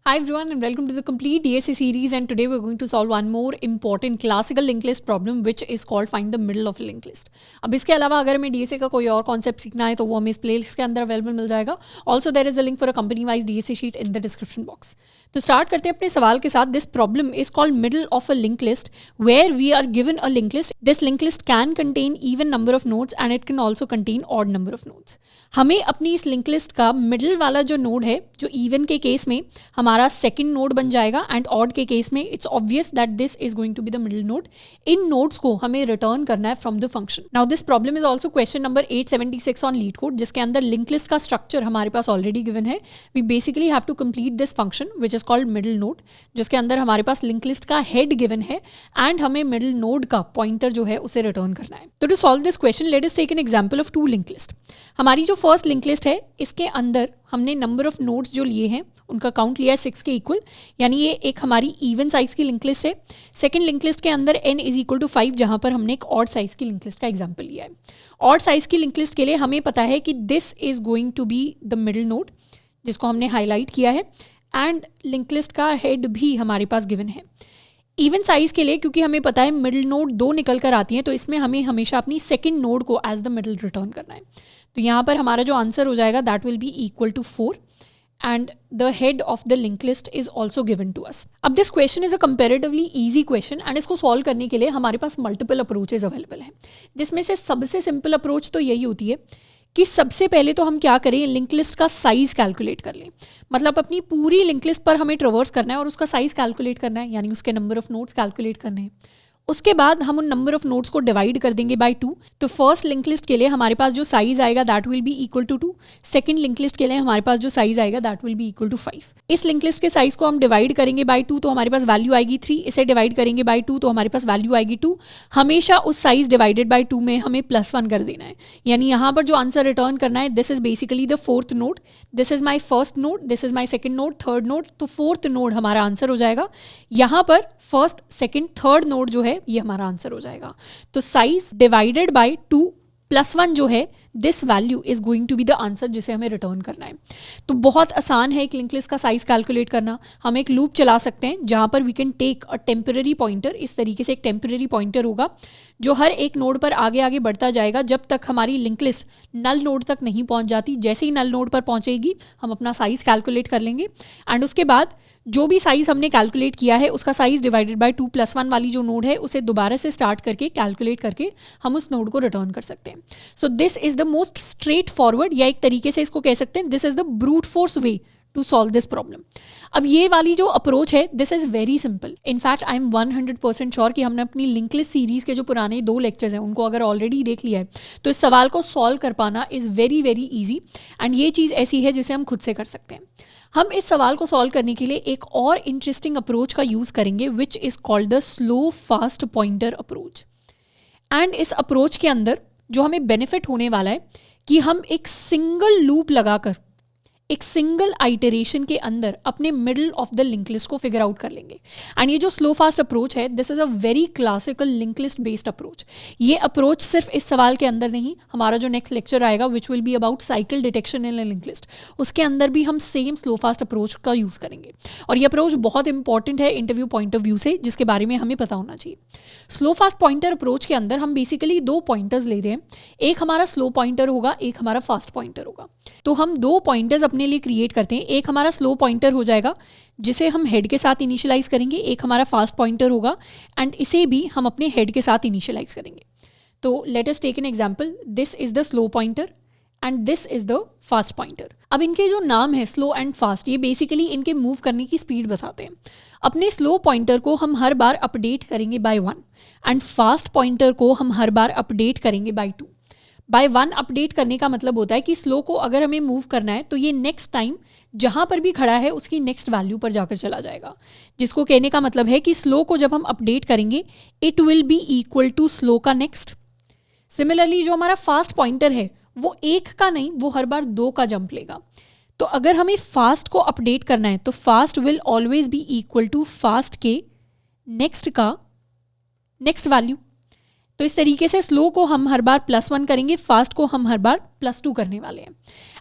Hi everyone and welcome to the complete DSA series, and today we're going to solve one more important classical linked list problem which is called find the middle of a linked list. अब इसके अलावा अगर हमें DSA का कोई और concept सीखना है तो वो हमें इस प्लेलिस्ट के अंदर अवेलेबल मिल जाएगा. Also there is a link for a company wise DSA sheet in the description box. तो स्टार्ट करते हैं अपने सवाल के साथ. This problem is called middle of a link list where we are given a link list. This link list can contain even number of nodes and it can also contain odd number of nodes. हमें अपनी इस link list का middle वाला जो node है, जो even के case में हमारा सेकंड नोड बन जाएगा एंड ऑड के केस में it's obvious that this is going to be the middle node. इन नोड्स को हमें रिटर्न करना है from the function. Now this problem is also question number 876 on LeetCode, जिसके अंदर लिंक लिस्ट का स्ट्रक्चर हमारे पास ऑलरेडी गिवन है. We basically have to complete this function which is called middle node, जिसके अंदर हमारे पास लिंक लिस्ट का हेड गिवन है एंड हमें मिडल नोड का पॉइंटर जो है उसे रिटर्न करना है. तो to solve this question let us take an example of two link list. हमारी जो फर्स्ट लिंक लिस्ट है इसके अंदर हमने नंबर ऑफ नोड्स जो लिए हैं उनका काउंट लिया है 6 के इक्वल, यानी ये एक हमारी इवन साइज की लिंक लिस्ट है. सेकंड लिंक लिस्ट के अंदर n इज इक्वल टू 5, जहां पर हमने एक ऑड साइज की लिंक लिस्ट का एग्जांपल लिया है. ऑड साइज की लिंक लिस्ट के लिए हमें पता है कि this is going to be the middle node, जिसको हमने हाईलाइट किया है, एंड लिंक लिस्ट का हेड भी हमारे पास गिवन है. इवन साइज के लिए क्योंकि हमें पता है मिडल नोड 2 निकल कर आती हैं, तो इसमें हमें हमेशा अपनी सेकंड नोड को एज द मिडल रिटर्न करना है. तो यहाँ पर हमारा जो आंसर हो जाएगा that will be equal to 4 and the head of the linked list is also given to us. अब this question is a comparatively easy question and इसको solve करने के लिए हमारे पास multiple approaches available हैं, जिसमें से सबसे simple approach तो यही होती है कि सबसे पहले तो हम क्या करें, लिंक लिस्ट का साइज कैलकुलेट कर लें. मतलब अपनी पूरी लिंक लिस्ट पर हमें ट्रवर्स करना है और उसका साइज कैलकुलेट करना है, यानी उसके नंबर ऑफ नोड्स कैलकुलेट करने हैं. उसके बाद हम उन नंबर ऑफ नोड्स को डिवाइड कर देंगे बाय 2. तो फर्स्ट लिंक लिस्ट के लिए हमारे पास जो साइज आएगा that will be equal to 2. Second link list के लिए हमारे पास जो साइज आएगा that will be equal to 5. इस लिंक लिस्ट के साइज को हम डिवाइड करेंगे बाय 2 तो हमारे पास वैल्यू आएगी 3. इसे डिवाइड करेंगे बाय 2 तो हमारे पास वैल्यू आएगी 2. हमेशा उस साइज डिवाइडेड बाय 2 में हमें +1 कर देना है, यानी यहाँ पर जो आंसर रिटर्न करना है this is basically the fourth node. This is my first node, this is my second node, third node, तो फोर्थ नोड हमारा आंसर हो जाएगा. यहाँ पर फर्स्ट सेकंड थर्ड नोड जो है ये हमारा आंसर हो जाएगा. तो साइज डिवाइडेड बाय 2 +1 जो है this value is going to be the answer जिसे हमें रिटर्न करना है. तो बहुत आसान है एक लिंक लिस्ट का साइज कैलकुलेट करना. हम एक लूप चला सकते हैं जहां पर we can take a temporary pointer. इस तरीके से एक टेम्पररी पॉइंटर होगा जो हर एक नोड पर आगे आगे बढ़ता जाएगा जब तक हमारी लिंक लिस्ट नल नोड तक नहीं पहुंच जाती. जैसे ही नल नोड पर पहुंचेगी हम अपना साइज कैलकुलेट कर लेंगे एंड उसके बाद जो भी साइज हमने कैलकुलेट किया है उसका साइज डिवाइडेड बाय 2 +1 वाली जो नोड है उसे दोबारा से स्टार्ट करके कैलकुलेट करके हम उस नोड को रिटर्न कर सकते हैं. So this is the most straightforward, या एक तरीके से इसको कह सकते हैं this is the brute force way to solve this problem. अब ये वाली जो अप्रोच है this is very simple. In fact I am 100% sure कि हमने अपनी लिंक लिस्ट सीरीज के जो पुराने 2 लेक्चर्स हैं उनको अगर ऑलरेडी देख लिया है तो इस सवाल को सॉल्व कर पाना is very very easy. And ये चीज़ ऐसी है जिसे हम खुद से कर सकते हैं. हम इस सवाल को सॉल्व करने के लिए एक और इंटरेस्टिंग अप्रोच का यूज़ करेंगे which is called the slow fast pointer approach. And इस अप्रोच के अंदर जो हमें बेनिफिट होने वाला है कि हम एक सिंगल लूप लगाकर एक सिंगल आइटरेशन के अंदर अपने middle of the link list को फिगर आउट कर लेंगे. एंड ये जो स्लो फास्ट अप्रोच है this is a very classical link list based approach. ये अप्रोच सिर्फ इस सवाल के अंदर नहीं, हमारा जो नेक्स्ट लेक्चर आएगा which will be about cycle detection in link list, उसके अंदर भी हम सेम स्लो फास्ट अप्रोच का यूज़ करेंगे. और ये अप्रोच बहुत इंपॉर्टेंट है इंटरव्यू पॉइंट ऑफ व्यू से, जिसके बारे में हमें पता होना चाहिए. स्लो फास्ट पॉइंटर अप्रोच के अंदर हम बेसिकली 2 पॉइंटर्स ले रहे हैं. एक हमारा स्लो पॉइंटर होगा, एक हमारा फास्ट पॉइंटर होगा. तो हम 2 पॉइंटर्स अपने लिए क्रिएट करते हैं. एक हमारा स्लो पॉइंटर हो जाएगा जिसे हम हेड के साथ इनिशियलाइज करेंगे, एक हमारा फास्ट पॉइंटर होगा एंड इसे भी हम अपने हेड के साथ इनिशियलाइज करेंगे. तो let us take an example. This is the slow pointer and this is the fast pointer. अब इनके जो नाम है स्लो एंड फास्ट, ये बेसिकली इनके मूव करने की स्पीड बताते हैं. अपने स्लो पॉइंटर को हम हर बार अपडेट करेंगे बाय 1 एंड फास्ट पॉइंटर को हम हर बार अपडेट करेंगे बाय 2. बाय 1 अपडेट करने का मतलब होता है कि स्लो को अगर हमें मूव करना है तो ये नेक्स्ट टाइम जहाँ पर भी खड़ा है उसकी नेक्स्ट वैल्यू पर जाकर चला जाएगा, जिसको कहने का मतलब है कि स्लो को जब हम अपडेट करेंगे it will be equal to slow का नेक्स्ट. सिमिलरली जो हमारा फास्ट पॉइंटर है वो 1 का नहीं, वो हर बार 2 का जंप लेगा. तो अगर हमें फास्ट को अपडेट करना है तो fast will always be equal to fast के नेक्स्ट का नेक्स्ट वैल्यू. तो इस तरीके से स्लो को हम हर बार +1 करेंगे, फास्ट को हम हर बार +2 करने वाले हैं।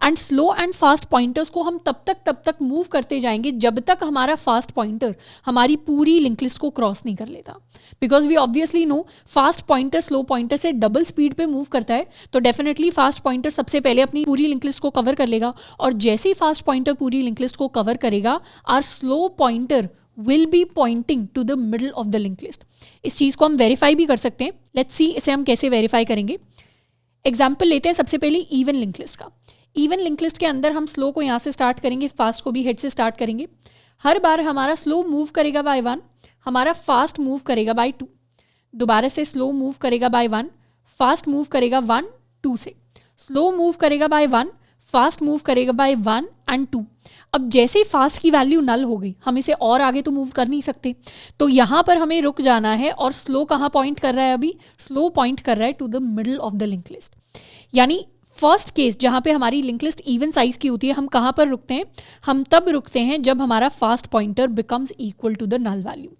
And slow and fast pointers को हम तब तक मूव करते जाएंगे जब तक हमारा फास्ट पॉइंटर हमारी पूरी लिंक लिस्ट को क्रॉस नहीं कर लेता। Because we obviously know fast pointer slow pointer से डबल स्पीड पे मूव करता है, तो डेफिनेटली फास्ट पॉइंटर सबसे पहले अपनी पूरी लिंक लिस्ट को कवर कर लेगा, और जैसे ही फास्ट पॉइंटर पूरी लिंक लिस्ट को कवर करेगा, our slow pointer will be pointing to the middle of the link list. इस चीज़ को हम वेरीफाई भी कर सकते हैं। लेट्स सी इसे हम कैसे वेरीफाई करेंगे। एग्जाम्पल लेते हैं सबसे पहले इवन लिंक लिस्ट का। इवन लिंक लिस्ट के अंदर हम स्लो को यहाँ से स्टार्ट करेंगे, फास्ट को भी हेड से स्टार्ट करेंगे। हर बार हमारा स्लो मूव करेगा बाय 1, हमारा फास्ट मूव करेगा बाय 2। दोबारा से स्लो मूव करेगा बाय 1, फास्ट मूव करेगा 1 2 से। स्लो मूव करेगा बाय 1, फास्ट मूव करेगा बाय 1 एंड 2। अब जैसे ही फास्ट की वैल्यू नल हो गई, हम इसे और आगे तो मूव कर नहीं सकते, तो यहाँ पर हमें रुक जाना है। और स्लो कहाँ पॉइंट कर रहा है? अभी स्लो पॉइंट कर रहा है to the middle of the link list. यानी फर्स्ट केस जहाँ पे हमारी लिंक लिस्ट इवन साइज की होती है, हम कहाँ पर रुकते हैं? हम तब रुकते हैं जब हमारा fast pointer becomes equal to the null value.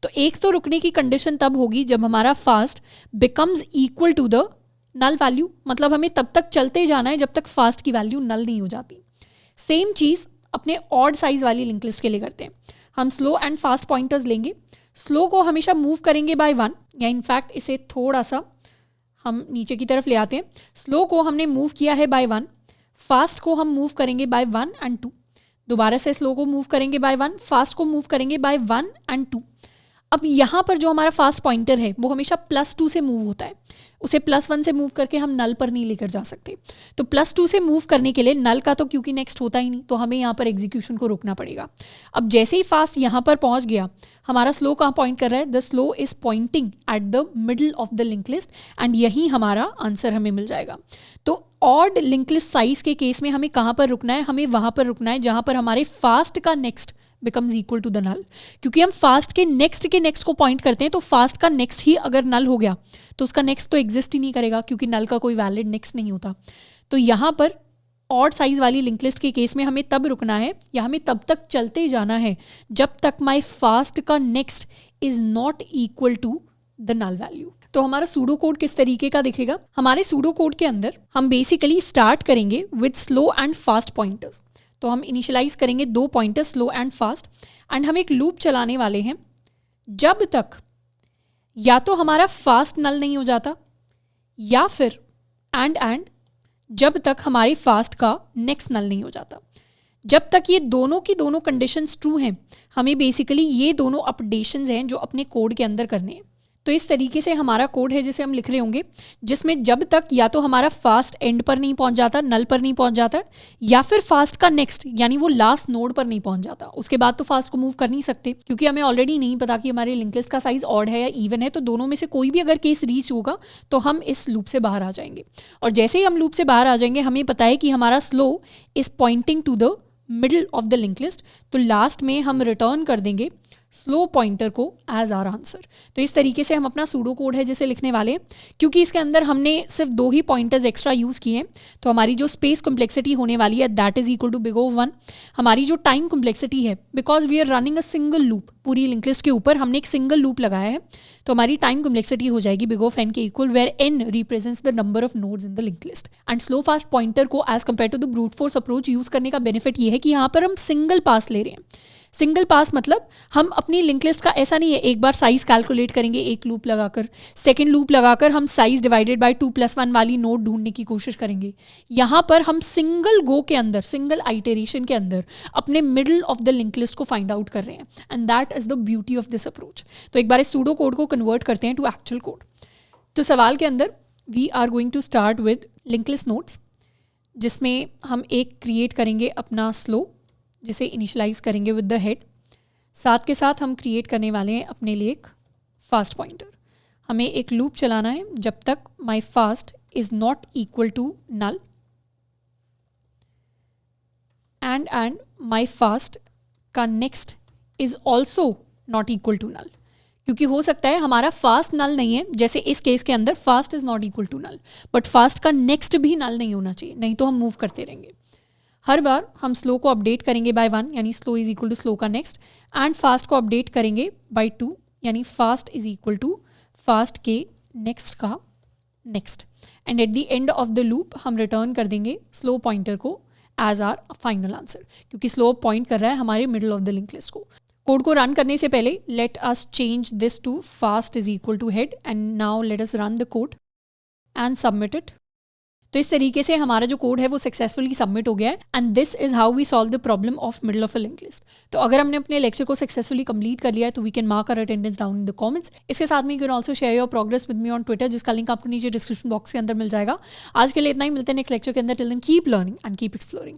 तो एक तो रुकने की कंडीशन तब होगी जब हमारा fast becomes equal to the null value, मतलब हमें तब तक चलते जाना है जब तक फास्ट की वैल्यू नल नहीं हो जाती। सेम चीज़ अपने ऑड साइज वाली लिंक लिस्ट के लिए करते हैं। हम स्लो एंड फास्ट पॉइंटर्स लेंगे। स्लो को हमेशा मूव करेंगे बाय 1, या इनफैक्ट इसे थोड़ा सा हम नीचे की तरफ ले आते हैं। स्लो को हमने मूव किया है बाय 1, फास्ट को हम मूव करेंगे बाय 1 एंड 2। दोबारा से स्लो को मूव करेंगे बाय 1, फास्ट को मूव करेंगे बाय 1 एंड 2। अब यहाँ पर जो हमारा फास्ट पॉइंटर है वो हमेशा +2 से मूव होता है, उसे +1 से मूव करके हम नल पर नहीं लेकर जा सकते। तो +2 से मूव करने के लिए नल का तो क्योंकि नेक्स्ट होता ही नहीं, तो हमें यहाँ पर एग्जीक्यूशन को रोकना पड़ेगा। अब जैसे ही फास्ट यहाँ पर पहुँच गया, हमारा स्लो कहाँ पॉइंट कर रहा है? The slow is Poynting at the middle of the link list, and यही हमारा आंसर हमें मिल जाएगा। तो ऑड लिंक लिस्ट साइज के केस में हमें कहाँ पर रुकना है? हमें वहाँ पर रुकना है जहाँ पर हमारे फास्ट का next becomes equal to the null. क्योंकि हम फास्ट के नेक्स्ट को पॉइंट करते हैं, तो फास्ट का नेक्स्ट ही अगर नल हो गया तो उसका नेक्स्ट तो एग्जिस्ट ही नहीं करेगा, क्योंकि नल का कोई वैलिड नेक्स्ट नहीं होता। तो यहाँ पर ऑड साइज वाली लिंक लिस्ट के केस में हमें तब रुकना है, या हमें तब तक चलते जाना है जब तक माई फास्ट का next is not equal to the null value. तो हमारा सूडो कोड किस तरीके का दिखेगा? हमारे सूडो कोड के अंदर हम बेसिकली स्टार्ट करेंगे with slow and fast pointers. तो हम इनिशियलाइज करेंगे 2 pointers slow and fast, and हम एक लूप चलाने वाले हैं जब तक या तो हमारा फास्ट नल नहीं हो जाता, या फिर एंड जब तक हमारे फास्ट का नेक्स्ट नल नहीं हो जाता। जब तक ये दोनों की दोनों कंडीशंस ट्रू हैं, हमें बेसिकली ये दोनों अपडेशंस हैं जो अपने कोड के अंदर करने हैं। तो इस तरीके से हमारा कोड है जिसे हम लिख रहे होंगे, जिसमें जब तक या तो हमारा फास्ट एंड पर नहीं पहुंच जाता, नल पर नहीं पहुंच जाता, या फिर फास्ट का नेक्स्ट यानी वो लास्ट नोड पर नहीं पहुंच जाता, उसके बाद तो फास्ट को मूव कर नहीं सकते, क्योंकि हमें ऑलरेडी नहीं पता कि हमारे लिंक लिस्ट का साइज ऑड है या इवन है। तो दोनों में से कोई भी अगर केस रीच होगा तो हम इस लूप से बाहर आ जाएंगे। और जैसे ही हम लूप से बाहर आ जाएंगे, हमें पता है कि हमारा slow is pointing to the middle of the link list, तो लास्ट में हम रिटर्न कर देंगे स्लो पॉइंटर को एज आवर आंसर। तो इस तरीके से हम अपना सूडो कोड है जिसे लिखने वाले हैं। क्योंकि इसके अंदर हमने सिर्फ 2 ही पॉइंटर्स एक्स्ट्रा यूज़ किए हैं, तो हमारी जो स्पेस कॉम्प्लेक्सिटी होने वाली है that is equal to big O 1। हमारी जो टाइम कॉम्प्लेक्सिटी है, because we are running a single loop, पूरी लिंक लिस्ट के ऊपर हमने एक सिंगल लूप लगाया है, तो हमारी टाइम कॉम्प्लेक्सिटी हो जाएगी बिग O n के equal, where n represents the number of nodes in the link list. And slow fast pointer को as compare to the brute force approach use करने का बेनिफिट ये है कि यहाँ पर हम सिंगल पास ले रहे हैं। सिंगल पास मतलब हम अपनी लिंक लिस्ट का ऐसा नहीं है एक बार साइज कैलकुलेट करेंगे एक लूप लगाकर, सेकंड लूप लगाकर हम साइज डिवाइडेड बाय 2+1 वाली नोड ढूंढने की कोशिश करेंगे। यहाँ पर हम सिंगल गो के अंदर, सिंगल आइटरेशन के अंदर अपने middle of the link list को फाइंड आउट कर रहे हैं, and that is the beauty of this approach. तो एक बार इस सूडो कोड को कन्वर्ट करते हैं टू एक्चुअल कोड। तो सवाल के अंदर we are going to start with link list nodes, जिसमें हम एक क्रिएट करेंगे अपना स्लो, जिसे इनिशियलाइज करेंगे विद द हेड। साथ के साथ हम क्रिएट करने वाले हैं अपने लिए एक फास्ट पॉइंटर। हमें एक लूप चलाना है जब तक my fast is not equal to null and my fast का next is also not equal to null. क्योंकि हो सकता है हमारा फास्ट नल नहीं है, जैसे इस केस के अंदर fast is not equal to null, but fast का नेक्स्ट भी नल नहीं होना चाहिए, नहीं तो हम मूव करते रहेंगे। हर बार हम स्लो को अपडेट करेंगे बाय 1 यानी slow is equal to slow का नेक्स्ट, एंड फास्ट को अपडेट करेंगे बाय 2 यानी fast is equal to fast के नेक्स्ट का next, and at the end of the loop हम रिटर्न कर देंगे स्लो पॉइंटर को एज आर फाइनल आंसर, क्योंकि स्लो पॉइंट कर रहा है हमारे middle of the link list को। कोड को रन करने से पहले let us change this to fast is equal to head, and now let us run the code and submit it. तो इस तरीके से हमारा जो कोड है वो सक्सेसफुली सबमिट हो गया है, and this is how we solve the problem of middle of a link list. तो अगर हमने अपने लेक्चर को सक्सेसफुली कंप्लीट कर लिया है तो we can mark our attendance down in the comments. इसके साथ में you can also share your progress with me on Twitter, जिसका लिंक आपको नीचे डिस्क्रिप्शन बॉक्स के अंदर मिल जाएगा। आज के लिए इतना ही, मिलते हैं नेक्स्ट लेक्चर के अंदर। Till then keep learning and keep exploring.